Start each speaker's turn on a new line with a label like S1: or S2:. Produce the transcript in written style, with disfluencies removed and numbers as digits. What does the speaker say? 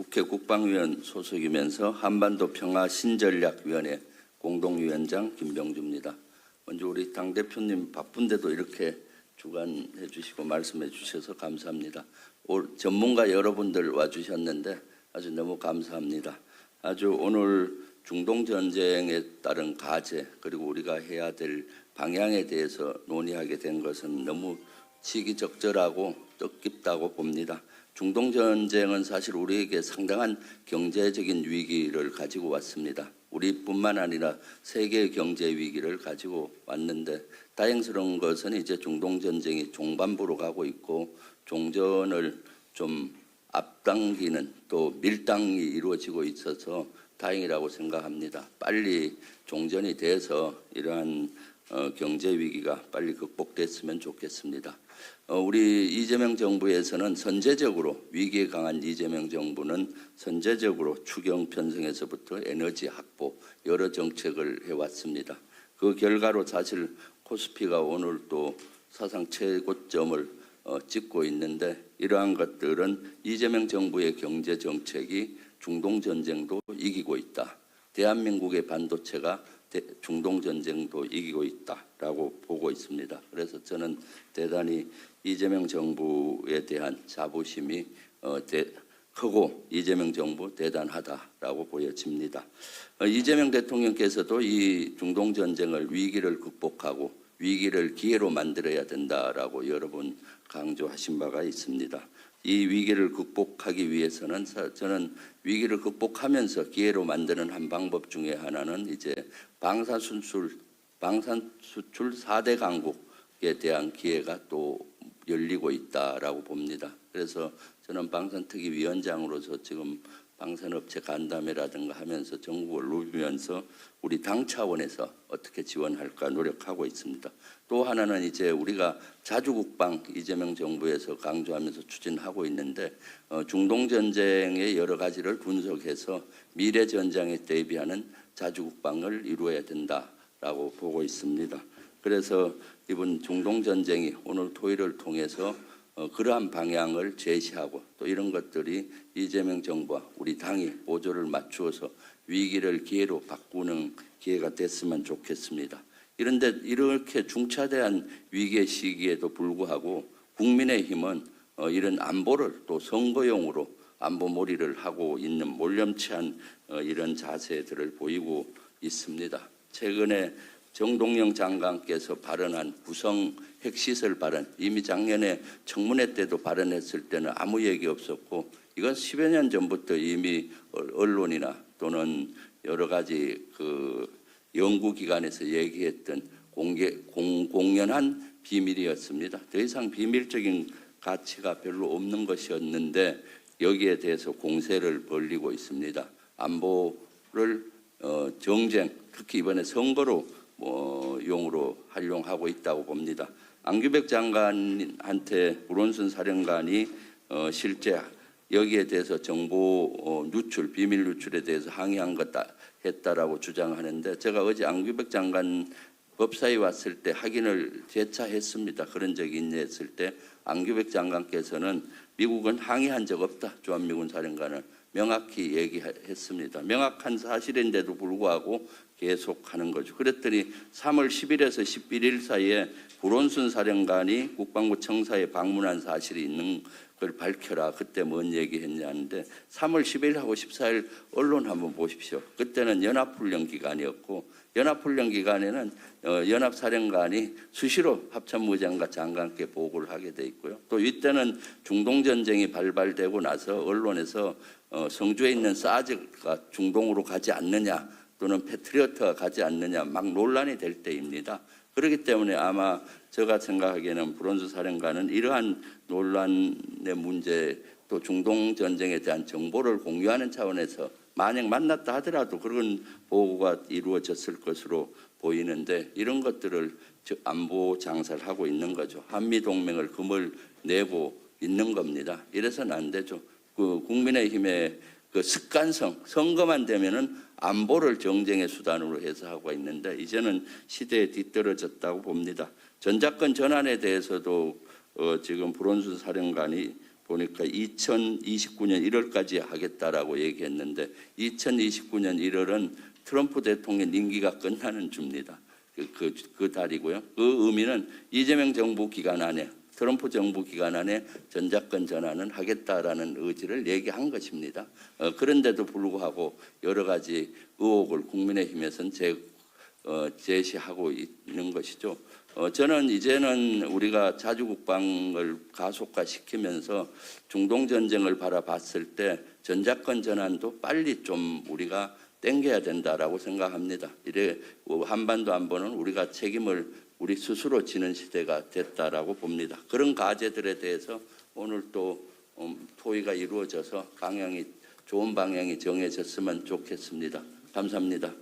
S1: 국회 국방위원 소속이면서 한반도 평화신전략위원회 공동위원장 김병주입니다. 먼저 우리 당대표님 바쁜데도 이렇게 주관해 주시고 말씀해 주셔서 감사합니다. 전문가 여러분들 와주셨는데 아주 너무 감사합니다. 아주 오늘 중동전쟁에 따른 과제 그리고 우리가 해야 될 방향에 대해서 논의하게 된 것은 너무 시기적절하고 뜻깊다고 봅니다. 중동전쟁은 사실 우리에게 상당한 경제적인 위기를 가지고 왔습니다. 우리뿐만 아니라 세계 경제 위기를 가지고 왔는데 다행스러운 것은 이제 중동전쟁이 종반부로 가고 있고 종전을 좀 앞당기는 또 밀당이 이루어지고 있어서 다행이라고 생각합니다. 빨리 종전이 돼서 이러한 경제 위기가 빨리 극복됐으면 좋겠습니다. 우리 이재명 정부에서는 선제적으로 위기에 강한 이재명 정부는 선제적으로 추경 편성에서부터 에너지 확보 여러 정책을 해왔습니다. 그 결과로 사실 코스피가 오늘 또 사상 최고점을 찍고 있는데 이러한 것들은 이재명 정부의 경제 정책이 중동전쟁도 이기고 있다. 대한민국의 반도체가 중동전쟁도 이기고 있다라고 보고 있습니다. 그래서 저는 대단히 이재명 정부에 대한 자부심이 크고 이재명 정부 대단하다라고 보여집니다. 이재명 대통령께서도 이 중동전쟁을 위기를 극복하고 위기를 기회로 만들어야 된다라고 여러 번 강조하신 바가 있습니다. 이 위기를 극복하기 위해서는 저는 위기를 극복하면서 기회로 만드는 한 방법 중에 하나는 이제 방산수출 4대 강국에 대한 기회가 또 열리고 있다라고 봅니다. 그래서 저는 방산특위 위원장으로서 지금 방산업체 간담회라든가 하면서 전국을 누비면서 우리 당 차원에서 어떻게 지원할까 노력하고 있습니다. 또 하나는 이제 우리가 자주국방 이재명 정부에서 강조하면서 추진하고 있는데 중동전쟁의 여러 가지를 분석해서 미래전쟁에 대비하는 자주국방을 이루어야 된다라고 보고 있습니다. 그래서 이번 중동전쟁이 오늘 토의를 통해서 그러한 방향을 제시하고 또 이런 것들이 이재명 정부와 우리 당이 보조를 맞추어서 위기를 기회로 바꾸는 기회가 됐으면 좋겠습니다. 그런데 이렇게 중차대한 위기의 시기에도 불구하고 국민의힘은 이런 안보를 또 선거용으로 안보몰이를 하고 있는 몰염치한 이런 자세들을 보이고 있습니다. 최근에 정동영 장관께서 발언한 구성 핵시설 발언, 이미 작년에 청문회 때도 발언했을 때는 아무 얘기 없었고 이건 10여 년 전부터 이미 언론이나 또는 여러 가지 연구기관에서 얘기했던 공연한 비밀이었습니다. 더 이상 비밀적인 가치가 별로 없는 것이었는데 여기에 대해서 공세를 벌이고 있습니다. 안보를 정쟁, 특히 이번에 선거로 용으로 활용하고 있다고 봅니다. 안규백 장관한테 불원순 사령관이 실제 여기에 대해서 정보 누출, 비밀 누출에 대해서 항의한 것다 했다라고 주장하는데 제가 어제 안규백 장관 법사위 왔을 때 확인을 재차했습니다. 그런 적이 있냐 했을 때 안규백 장관께서는 미국은 항의한 적 없다. 주한미군 사령관을 명확히 얘기했습니다. 명확한 사실인데도 불구하고 계속하는 거죠. 그랬더니 3월 10일에서 11일 사이에 불원순 사령관이 국방부 청사에 방문한 사실이 있는 걸 밝혀라. 그때 뭔 얘기했냐는데 3월 10일하고 14일 언론 한번 보십시오. 그때는 연합훈련 기간이었고 연합훈련 기간에는 연합사령관이 수시로 합참의장과 장관께 보고를 하게 돼 있고요. 또 이때는 중동전쟁이 발발되고 나서 언론에서 성주에 있는 사즈가 중동으로 가지 않느냐 또는 패트리어트가 가지 않느냐 막 논란이 될 때입니다. 그렇기 때문에 아마 제가 생각하기에는 불원순 사령관은 이러한 논란의 문제 또 중동전쟁에 대한 정보를 공유하는 차원에서 만약 만났다 하더라도 그런 보고가 이루어졌을 것으로 보이는데 이런 것들을 안보 장사를 하고 있는 거죠. 한미동맹을 금을 내고 있는 겁니다. 이래서는 안 되죠. 국민의힘의 습관성, 선거만 되면은 안보를 정쟁의 수단으로 해서 하고 있는데 이제는 시대에 뒤떨어졌다고 봅니다. 전작권 전환에 대해서도 지금 불원순 사령관이 보니까 2029년 1월까지 하겠다라고 얘기했는데 2029년 1월은 트럼프 대통령 임기가 끝나는 주입니다. 그 달이고요. 그 의미는 이재명 정부 기간 안에 트럼프 정부 기간 안에 전작권 전환은 하겠다라는 의지를 얘기한 것입니다. 그런데도 불구하고 여러 가지 의혹을 국민의힘에서는 제시하고 있는 것이죠. 저는 이제는 우리가 자주국방을 가속화시키면서 중동 전쟁을 바라봤을 때 전작권 전환도 빨리 좀 우리가 땡겨야 된다라고 생각합니다. 이래 한반도 안보는 우리가 책임을 우리 스스로 지는 시대가 됐다라고 봅니다. 그런 과제들에 대해서 오늘 또 토의가 이루어져서 좋은 방향이 정해졌으면 좋겠습니다. 감사합니다.